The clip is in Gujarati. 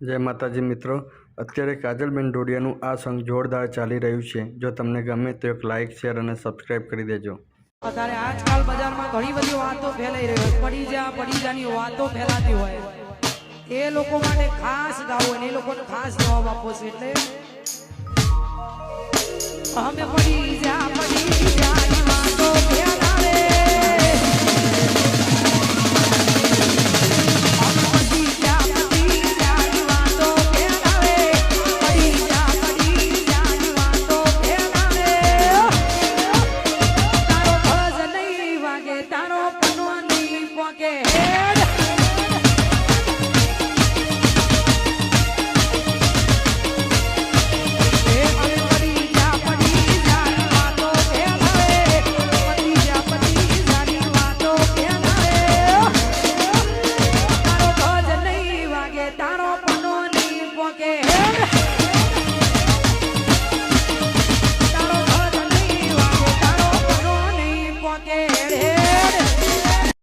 જય માતાજી મિત્રો, અત્યારે કાજલબેન ડોડિયાનું આ સોંગ જોરદાર ચાલી રહ્યું છે. જો તમને ગમે તો એક લાઇક, શેર અને સબસ્ક્રાઇબ કરી દેજો. અત્યારે આજકાલ બજારમાં ઘણી બધી વાતો ફેલાઈ રહી હોય, પડી જાની વાતો ફેલાતી હોય, એ લોકો માટે ખાસ ગાવું અને એ લોકોને ખાસ જવાબ આપવો છે. એટલે અમે પડી જાની વાતો ફેલાવે, તારો પનો ની પોકે